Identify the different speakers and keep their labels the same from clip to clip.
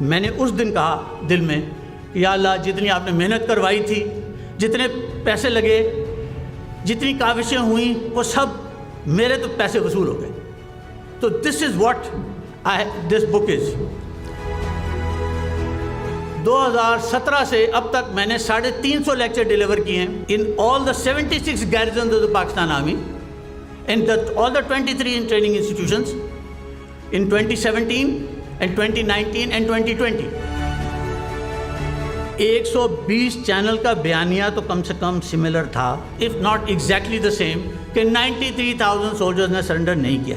Speaker 1: میں نے اس دن کہا دل میں کہ یا اللہ جتنی آپ نے محنت کروائی تھی، جتنے پیسے لگے، جتنی کاوشیں ہوئیں، وہ سب میرے تو پیسے وصول ہو گئے. تو دس از واٹ دس بک از. 2017 سے اب تک میں نے 350 لیکچر ڈیلیور کیے ہیں in all the 76 garrisons of the Pakistan army, in all the 23 training institutions in 2017 and 2019 and 2020. 120 channel کا بیانیہ تو کم سے کم سملر تھا، if not exactly the same، کہ 93,000 سولجرز نے سرنڈر نہیں کیا،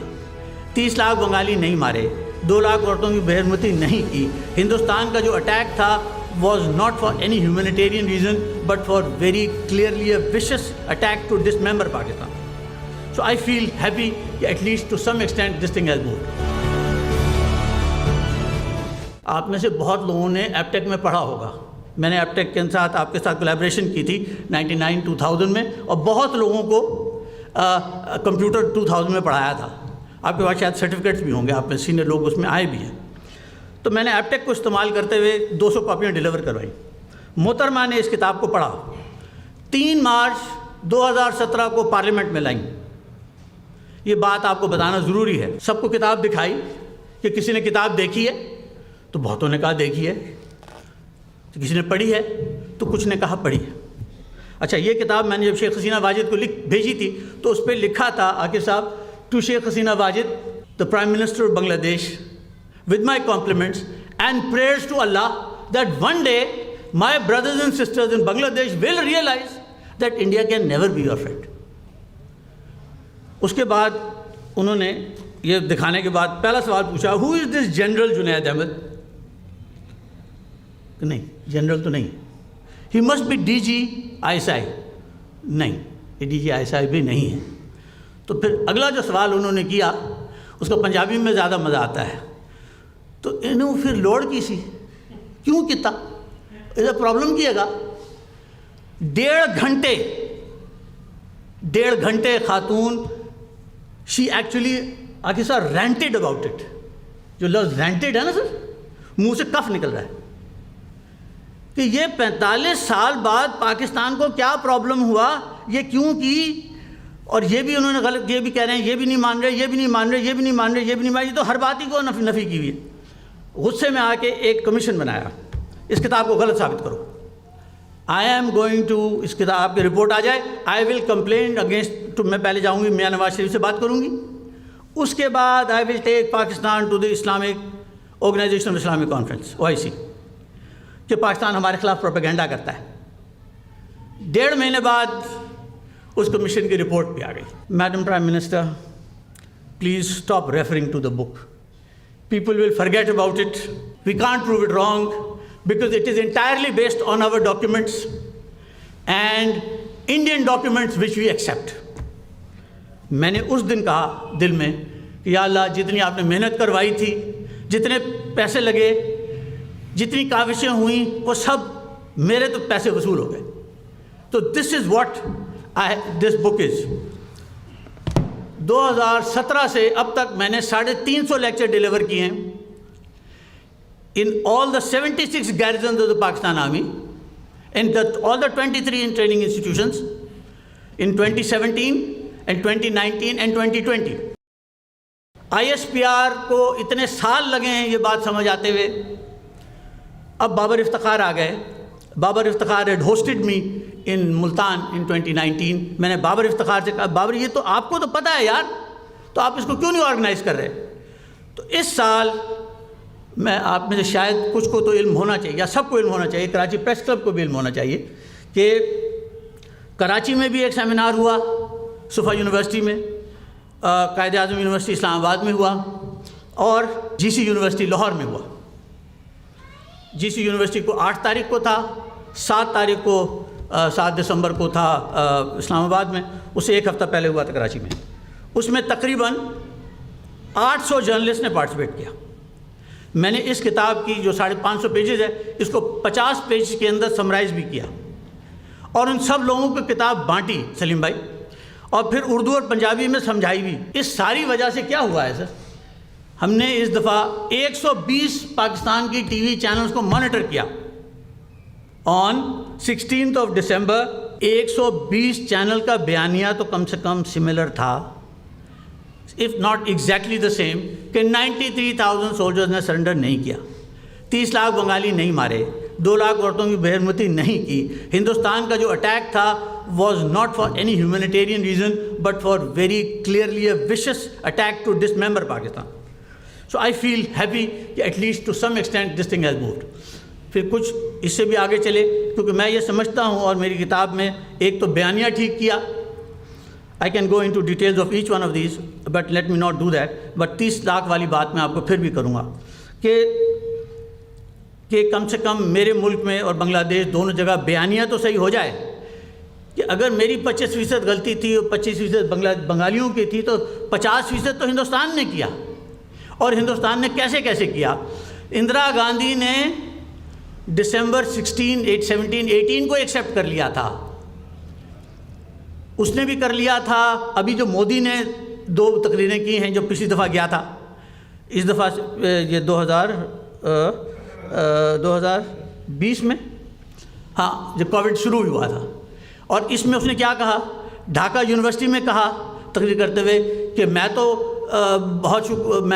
Speaker 1: 30 لاکھ بنگالی نہیں مارے، 2 لاکھ عورتوں کی بے حرمتی نہیں کی. ہندوستان کا جو اٹیک تھا was not for any humanitarian reason but for very clearly a vicious attack to dismember Pakistan. So I feel happy that at least to some extent this thing has moved. آپ میں سے بہت لوگوں نے app ٹیک میں پڑھا ہوگا. میں نے ایپ ٹیک کے ساتھ آپ کے ساتھ کولیبریشن کی تھی 99-2000 میں، اور بہت لوگوں کو کمپیوٹر 2000 میں پڑھایا تھا. آپ کے پاس شاید سرٹیفکیٹس بھی ہوں گے، آپ میں سینئر لوگ اس میں آئے بھی ہیں. تو میں نے ایپ ٹیک کو استعمال کرتے ہوئے 200 کاپیاں ڈیلیور کروائی. محترمہ نے اس کتاب کو پڑھا، 3 مارچ 2017 کو پارلیمنٹ میں لائیں. یہ بات آپ کو بتانا ضروری ہے. سب کو کتاب دکھائی کہ کسی نے کتاب دیکھی ہے، تو بہتوں نے کہا دیکھی ہے. تو کسی نے پڑھی ہے، تو کچھ نے کہا پڑھی ہے. اچھا، یہ کتاب میں نے جب شیخ حسینہ واجد کو بھیجی تھی تو اس پہ لکھا تھا Aqib sahab, to Sheikh Hasina Wajed the prime minister of Bangladesh, with my compliments and prayers to Allah that one day my brothers and sisters in Bangladesh will realize that India can never be your friend. اس کے بعد انہوں نے یہ دکھانے کے بعد پہلا سوال پوچھا، who is this General Junaid Ahmed؟ نہیں، جنرل تو نہیں. He must be DG ISI. نہیں، یہ DG ISI بھی نہیں ہے. تو پھر اگلا جو سوال انہوں نے کیا اس کو پنجابی میں زیادہ مزہ آتا ہے. تو انہوں پھر لوڑ کی سی کیوں کیتا یہ پرابلم کیے گا. 1.5 گھنٹے خاتون شی ایکچولی آگے سر رینٹڈ اباؤٹ اٹ. جو لفظ رینٹڈ ہے نا سر، منہ سے کف نکل رہا ہے کہ یہ 45 سال بعد پاکستان کو کیا پرابلم ہوا، یہ کیوں کی. اور یہ بھی انہوں نے غلط، یہ بھی کہہ رہے ہیں یہ بھی نہیں مان رہے، یہ بھی نہیں مان رہے، یہ بھی نہیں مان رہے، یہ بھی نہیں مان رہے. یہ تو ہر بات ہی کو نفی کی ہوئی ہے. غصے میں آ کے ایک کمیشن بنایا، اس کتاب کو غلط ثابت کرو. آئی ایم گوئنگ ٹو، اس کتاب کی رپورٹ آ جائے، آئی ول کمپلین اگینسٹ. میں پہلے جاؤں گی میاں نواز شریف سے بات کروں گی، اس کے بعد I will take Pakistan to the Islamic organisation of Islamic conference OIC، کہ پاکستان ہمارے خلاف پروپیگنڈا کرتا ہے. 1.5 مہینے بعد اس کمیشن کی رپورٹ بھی آ گئی. Madam prime minister, please stop referring to the book. People will forget about it. We can't prove it wrong because it is entirely based on our documents and Indian documents which we accept. میں نے اس دن کہا دل میں کہ یا اللہ جتنی آپ نے محنت کروائی تھی، جتنے پیسے لگے، جتنی کاوشیں ہوئیں، وہ سب میرے تو پیسے وصول ہو گئے. تو دس از واٹ دس بک از. 2017 سے اب تک میں نے 350 لیکچر ڈیلیور کیے ہیں in all the 76 garrisons of the Pakistan army, in all the 23 training institutions in 2017 and 2019 and 2020. ISPR کو اتنے سال لگے ہیں یہ بات سمجھ آتے ہوئے. اب بابر افتخار آ گئے. Babar Iftikhar had hosted me in Multan in 2019. میں نے بابر افتخار سے کہا بابر یہ تو آپ کو تو پتہ ہے یار، تو آپ اس کو کیوں نہیں آرگنائز کر رہے. تو اس سال میں آپ میں سے شاید کچھ کو تو علم ہونا چاہیے، یا سب کو علم ہونا چاہیے، کراچی پریس کلب کو بھی علم ہونا چاہیے کہ کراچی میں بھی ایک سیمینار ہوا، صفا یونیورسٹی میں، قائد اعظم یونیورسٹی اسلام آباد میں ہوا، اور GC یونیورسٹی لاہور میں ہوا. GC یونیورسٹی کو 8 تاریخ کو تھا، 7 تاریخ کو 7 دسمبر کو تھا اسلام آباد میں، اس سے ایک ہفتہ پہلے ہوا تھا کراچی میں. اس میں تقریباً 800 جرنلسٹ نے پارٹیسپیٹ کیا. میں نے اس کتاب کی جو 550 پیجز ہے اس کو 50 پیج کے اندر سمرائز بھی کیا، اور ان سب لوگوں کو کتاب بانٹی سلیم بھائی، اور پھر اردو اور پنجابی میں سمجھائی بھی. اس ساری وجہ سے کیا ہوا ہے سر، ہم نے اس دفعہ 120 پاکستان کی ٹی وی چینلز کو مانیٹر کیا. آن 16 دسمبر 120 چینل کا بیانیہ تو کم سے کم سملر تھا, if not exactly the same, کہ 93,000 سولجرز نے سرنڈر نہیں کیا, 30 لاکھ بنگالی نہیں مارے, 2 لاکھ عورتوں کی بے حرمتی نہیں کی. ہندوستان کا جو اٹیک تھا was not for any humanitarian reason but for very clearly a vicious attack to dismember Pakistan. So I feel happy کہ at least to some extent this thing has moved. پھر کچھ اس سے بھی آگے چلے, کیونکہ میں یہ سمجھتا ہوں, اور میری کتاب میں ایک تو بیانیہ ٹھیک کیا, I can go in to details of each one of these but let me not do that, but 30 lakh والی بات میں آپ کو پھر بھی کروں گا کہ کم سے کم میرے ملک میں اور بنگلہ دیش دونوں جگہ بیانیہ تو صحیح ہو جائے, کہ اگر میری 25% غلطی تھی اور 25% بنگالیوں کی تھی تو 50% تو ہندوستان نے کیا. اور ہندوستان نے کیسے کیسے کیا؟ اندرا گاندھی نے دسمبر 18 کو ایکسیپٹ کر لیا تھا, اس نے بھی کر لیا تھا. ابھی جو مودی نے 2 تقریریں کی ہیں جو پچھلی دفعہ گیا تھا, اس دفعہ یہ 2020 میں, ہاں جب کووڈ شروع ہوا تھا, اور اس میں اس نے کیا کہا, ڈھاکہ یونیورسٹی میں کہا تقریر کرتے ہوئے کہ میں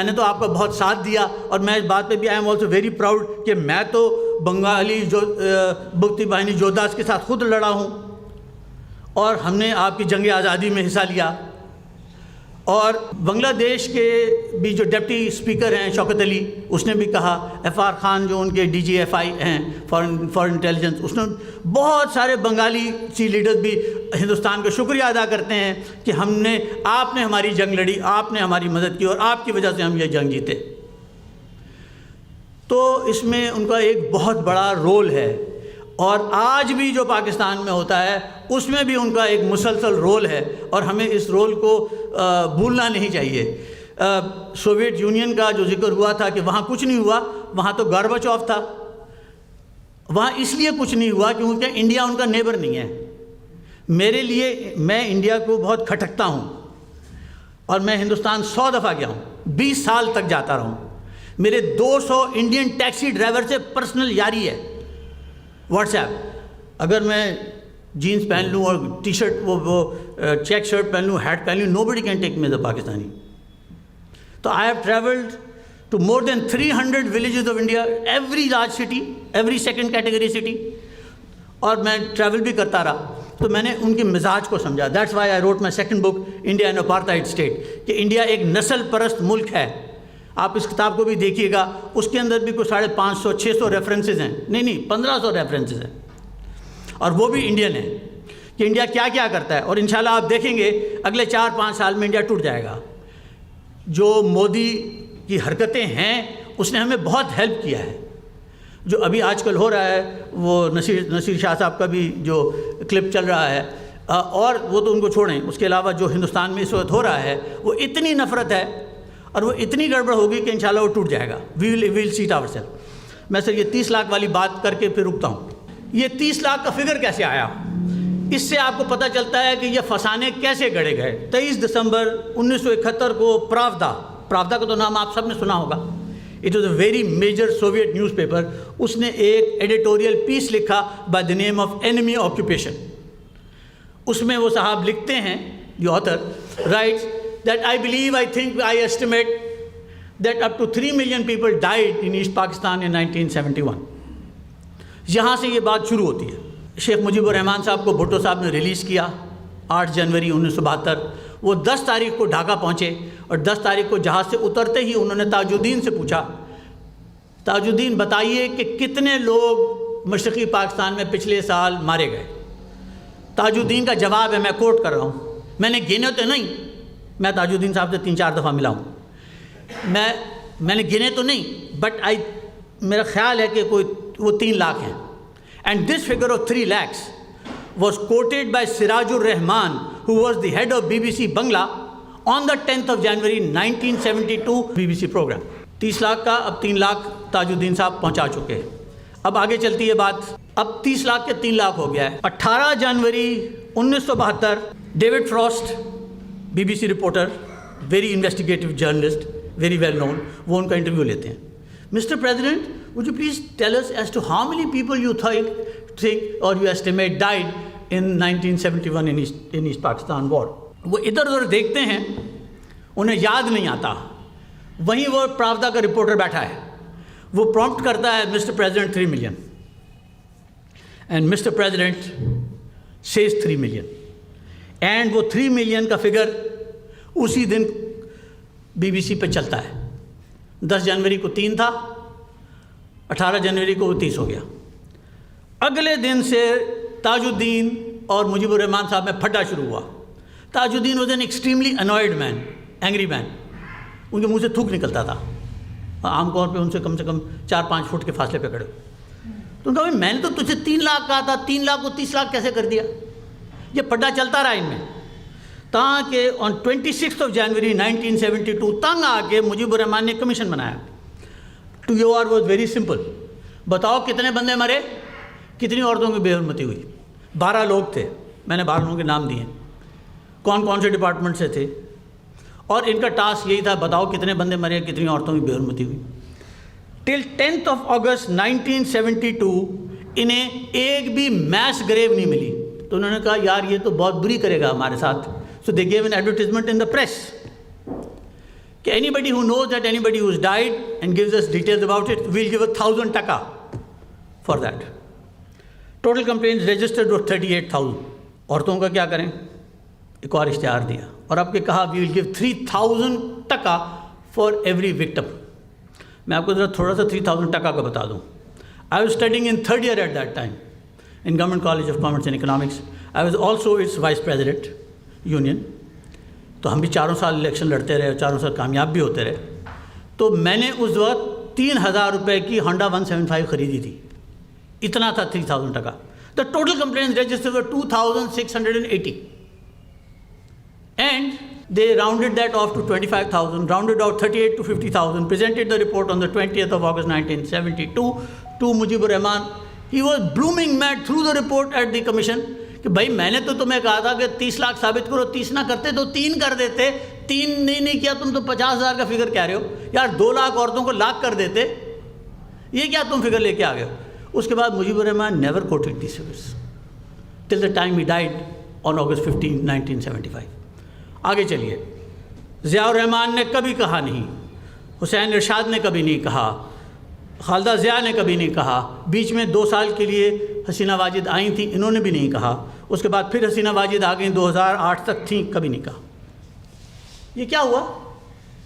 Speaker 1: نے تو آپ کا بہت ساتھ دیا, اور میں اس بات پہ بھی I am also very proud کہ میں تو بنگالی جو بھکتی باہنی جودھاس کے ساتھ خود لڑا ہوں, اور ہم نے آپ کی جنگ آزادی میں حصہ لیا. اور بنگلہ دیش کے بھی جو ڈپٹی اسپیکر ہیں شوکت علی, اس نے بھی کہا, FR خان جو ان کے DGFI ہیں فارن انٹیلیجنس, اس نے بہت سارے بنگالی لیڈرز بھی ہندوستان کا شکریہ ادا کرتے ہیں کہ آپ نے ہماری جنگ لڑی, آپ نے ہماری مدد کی, اور آپ کی وجہ سے ہم یہ جنگ جیتے. تو اس میں ان کا ایک بہت بڑا رول ہے, اور آج بھی جو پاکستان میں ہوتا ہے اس میں بھی ان کا ایک مسلسل رول ہے, اور ہمیں اس رول کو بھولنا نہیں چاہیے. سوویت یونین کا جو ذکر ہوا تھا کہ وہاں کچھ نہیں ہوا, وہاں تو گارباچوف تھا. وہاں اس لیے کچھ نہیں ہوا کیونکہ انڈیا ان کا نیبر نہیں ہے. میرے لیے, میں انڈیا کو بہت کھٹکتا ہوں, اور میں ہندوستان 100 دفعہ گیا ہوں, 20 سال تک جاتا رہا ہوں. میرے 200 انڈین ٹیکسی ڈرائیور سے پرسنل یاری ہے, واٹس ایپ. اگر میں جینس پہن لوں اور ٹی شرٹ وہ چیک شرٹ پہن لوں, ہیٹ پہن لوں, nobody can take me as a Pakistani. So I have travelled to more than 300 villages of India, every large city, every second category city, اور میں ٹریول بھی کرتا رہا. تو میں نے ان کے مزاج کو سمجھا. That's why I wrote my second book India an apartheid state, کہ انڈیا ایک نسل پرست ملک ہے. آپ اس کتاب کو بھی دیکھیے گا, اس کے اندر بھی کوئی 550-600 ریفرنسز ہیں, نہیں 1500 ریفرنسز ہیں, اور وہ بھی انڈین ہیں, کہ انڈیا کیا کیا کرتا ہے. اور انشاءاللہ آپ دیکھیں گے اگلے 4-5 سال میں انڈیا ٹوٹ جائے گا. جو مودی کی حرکتیں ہیں اس نے ہمیں بہت ہیلپ کیا ہے. جو ابھی آج کل ہو رہا ہے, وہ نصیر شاہ صاحب کا بھی جو کلپ چل رہا ہے, اور وہ تو ان کو چھوڑیں, اس کے علاوہ جو ہندوستان میں اس وقت ہو رہا ہے وہ اتنی نفرت ہے اور وہ اتنی گڑبڑ ہوگی کہ انشاءاللہ وہ ٹوٹ جائے گا. وی ول سی اٹ آور سیلف. میں سر یہ 30 لاکھ والی بات کر کے پھر رکتا ہوں. یہ 30 لاکھ کا فگر کیسے آیا, اس سے آپ کو پتہ چلتا ہے کہ یہ فسانے کیسے گڑے گئے. 23 دسمبر 1971 کو پراودا کا تو نام آپ سب نے سنا ہوگا. It was a very major Soviet newspaper. اس نے ایک ایڈیٹوریل پیس لکھا by the name of enemy occupation. اس میں وہ صاحب لکھتے ہیں, the author writes that I think I estimate that up to 3 million people died in East Pakistan in 1971. یہاں سے یہ بات شروع ہوتی ہے. شیخ مجیب الرحمان صاحب کو بھٹو صاحب نے ریلیز کیا 8 جنوری 1972. وہ 10 تاریخ کو ڈھاکہ پہنچے, اور 10 تاریخ کو جہاز سے اترتے ہی انہوں نے تاج الدین سے پوچھا, تاج الدین بتائیے کہ کتنے لوگ مشرقی پاکستان میں پچھلے سال مارے گئے. تاج الدین کا جواب ہے, میں کوٹ کر رہا ہوں, میں نے گنے تو نہیں, میں تاج الدین صاحب سے 3-4 دفعہ ملا ہوں, میں نے گنے تو نہیں, بٹ میرا خیال ہے کہ وہ 3 لاکھ ہیں. And this figure of 3 lakhs was quoted by Siraj ur Rahman who was the head of BBC Bangla on the 10th of January 1972 BBC program. 30 lakh کا اب 3 لاکھ تاج الدین صاحب پہنچا چکے. اب آگے چلتی ہے بات, اب 30 لاکھ کے 3 لاکھ ہو گیا ہے. 18 جنوری 1972 David Frost BBC reporter, very investigative journalist, very well known, وہ ان کا انٹرویو لیتے ہیں. Mister president, would you please tell us as to how many people you think or you estimate died in 1971 in East Pakistan War? وہ ادھر ادھر دیکھتے ہیں, انہیں یاد نہیں آتا. وہیں وہ پراودا کا رپورٹر بیٹھا ہے, وہ پرومپٹ کرتا ہے mister president 3 million, and mister president says 3 million, and وہ 3 million کا فگر اسی دن BBC پہ چلتا ہے. 10 جنوری کو 3 تھا, 18 جنوری کو وہ 30 ہو گیا. اگلے دن سے تاج الدین اور مجیب الرحمان صاحب میں پھڈا شروع ہوا. Tajuddin was an extremely annoyed man, angry man. ان کے منہ سے تھوک نکلتا تھا, عام طور پہ ان سے کم 4-5 فٹ کے فاصلے پہ کھڑے. تو ان کا بھائی میں نے تو تجھے 3 لاکھ کہا تھا, 3 لاکھ کو 30 لاکھ کیسے کر دیا؟ یہ پھڈا چلتا رہا ان میں, تاکہ آن 26 جنوری 1972 تنگ آ کے مجیب الرحمان نے کمیشن بنایا. To you are was very simple, بتاؤ کتنے بندے مرے, کتنی عورتوں کی بے حرمتی ہوئی. 12 لوگ تھے, میں نے 12 لوگوں کے نام دیے, کون کون سے ڈپارٹمنٹ سے تھے, اور ان کا ٹاسک یہی تھا, بتاؤ کتنے بندے مرے, کتنی عورتوں کی بے حرمتی ہوئی. ٹل 10 اگست 1972 انہیں ایک بھی میس گریو نہیں ملی. تو انہوں نے کہا یار یہ تو بہت بری کرے گا ہمارے ساتھ. So they gave an advertisement in the press کہ anybody who knows that anybody who's died and gives us details about it, we'll give 1,000 taka for that. Total complaints registered were 38,000. عورتوں کا کیا کریں, ایک اور اشتہار دیا اور آپ کے کہا we will give 3,000 taka for every victim. میں آپ کو ذرا تھوڑا سا 3,000 ٹکا کا بتا دوں. I was studying in 3rd year at that time in Government College of Commerce and Economics. I was also its vice president union. تو ہم بھی 4 سال الیکشن لڑتے رہے, 4 سال کامیاب بھی ہوتے رہے. تو میں نے اس وقت 3,000 روپے کی ہونڈا 175 خریدی تھی, اتنا تھا 3,000 tikka. The total complaints registered were 2,680 and they rounded that off to 25,000, rounded out 38 to 50,000, presented the report on the 20th of August 1972 to Mujibur Rahman. He was blooming mad through the report at the commission کہ بھائی میں نے تو تمہیں کہا تھا کہ 30 لاکھ ثابت کرو, 30 نہ کرتے تو 3 کر دیتے, 3 نہیں کیا, تم تو 50,000 کا فگر کہہ رہے ہو یار, 2 لاکھ عورتوں کو لاکھ کر دیتے, یہ کیا تم فگر لے کے آ گئے ہو. اس کے بعد Mujibur Rahman never quoted these figures till the time ہی ڈائڈ آن August 15, 1975. آگے چلیے. ضیاء الرحمان نے کبھی کہا نہیں, حسین ارشاد نے کبھی نہیں کہا, خالدہ ضیاء نے کبھی نہیں کہا, بیچ میں 2 سال کے لیے حسینہ واجد آئی تھیں, انہوں نے بھی نہیں کہا, اس کے بعد پھر حسینہ واجد آ گئیں, 2008 تک تھیں, کبھی نہیں کہا. یہ کیا ہوا؟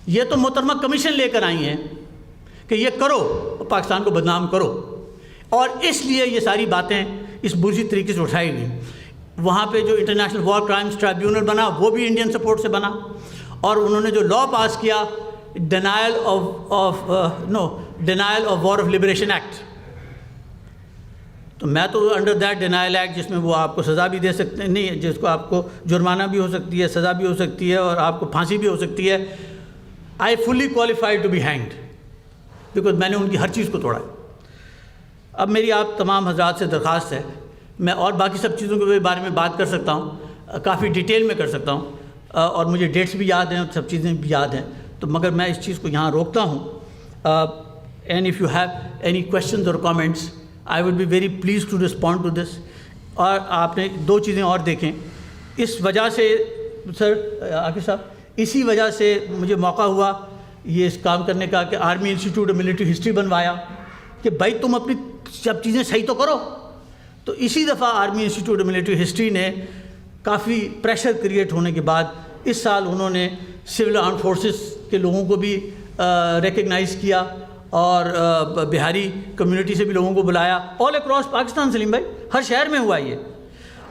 Speaker 1: یہ تو محترمہ کمیشن لے کر آئی ہیں کہ یہ کرو, پاکستان کو بدنام کرو, اور اس لیے یہ ساری باتیں اس بری طریقے سے اٹھائی گئیں. وہاں پہ جو انٹرنیشنل وار کرائمز ٹرائبیونل بنا وہ بھی انڈین سپورٹ سے بنا, اور انہوں نے جو لا پاس کیا denial of war of liberation act, تو میں تو انڈر دیٹ ڈینائل ایکٹ جس میں وہ آپ کو سزا بھی دے سکتے ہیں, نہیں جس کو آپ کو جرمانہ بھی ہو سکتی ہے, سزا بھی ہو سکتی ہے, اور آپ کو پھانسی بھی ہو سکتی ہے. I fully qualified to be hanged because میں نے ان کی ہر چیز کو توڑا. اب میری آپ تمام حضرات سے درخواست ہے, میں اور باقی سب چیزوں کے بارے میں بات کر سکتا ہوں, کافی ڈیٹیل میں کر سکتا ہوں, اور مجھے ڈیٹس بھی یاد ہیں, سب چیزیں بھی یاد ہیں, تو مگر میں اس چیز کو یہاں روکتا ہوں. And if you have any questions اور comments I would be very pleased to respond to this. اور آپ نے 2 چیزیں اور دیکھیں, اس وجہ سے سر عاقب صاحب, اسی وجہ سے مجھے موقع ہوا یہ اس کام کرنے کا کہ army institute of military history بنوایا کہ بھائی تم اپنی سب چیزیں صحیح تو کرو. تو اسی دفعہ army institute of military history نے کافی پریشر کریٹ ہونے کے بعد اس سال انہوں نے سول آرم فورسز کے لوگوں کو بھی ریکگنائز کیا, اور بہاری کمیونٹی سے بھی لوگوں کو بلایا آل اکراس پاکستان. سلیم بھائی ہر شہر میں ہوا یہ,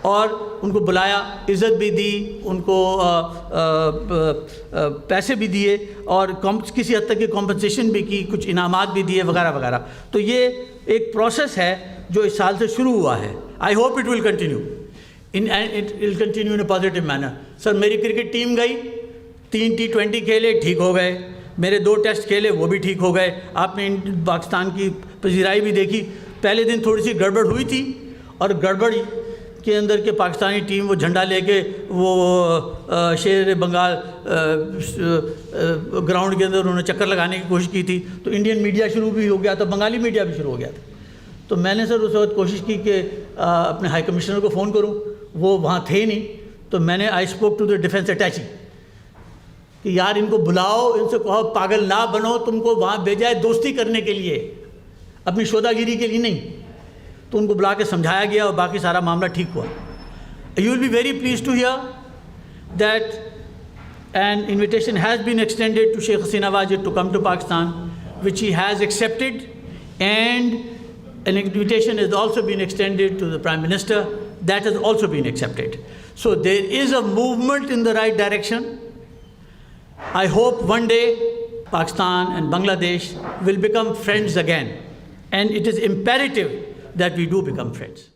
Speaker 1: اور ان کو بلایا, عزت بھی دی, ان کو پیسے بھی دیے, اور کسی حد تک کی کمپنسیشن بھی کی, کچھ انعامات بھی دیے وغیرہ وغیرہ. تو یہ ایک پروسیس ہے جو اس سال سے شروع ہوا ہے. I hope it will continue in a positive manner. Sir میری کرکٹ ٹیم گئی, 3 T20 کھیلے, ٹھیک ہو گئے. میرے 2 ٹیسٹ کھیلے, وہ بھی ٹھیک ہو گئے. آپ نے پاکستان کی پذیرائی بھی دیکھی. پہلے دن تھوڑی سی گڑبڑ ہوئی تھی, اور گڑبڑ کے اندر کہ پاکستانی ٹیم وہ جھنڈا لے کے وہ شیر بنگال گراؤنڈ کے اندر انہوں نے چکر لگانے کی کوشش کی تھی، تو انڈین میڈیا شروع بھی ہو گیا تھا، بنگالی میڈیا بھی شروع ہو گیا تھا. تو میں نے سر اس وقت کوشش کی کہ اپنے ہائی کمشنر کو فون کروں، وہ وہاں تھے نہیں. تو میں نے I spoke to the defence attache کہ یار ان کو بلاؤ، ان سے کہو پاگل نہ بنو، تم کو وہاں بھیجا ہے دوستی کرنے کے لیے، اپنی شودا گیری کے لیے نہیں. تو ان کو بلا کے سمجھایا گیا اور باقی سارا معاملہ ٹھیک ہوا. You will be very pleased to hear that an invitation has been extended to Sheikh Hasina Wajed to come to Pakistan which he has accepted, and an invitation has also been extended to the Prime Minister that has also been accepted. So there is a movement in the right direction. I hope one day Pakistan and Bangladesh will become friends again, and it is imperative that we do become friends.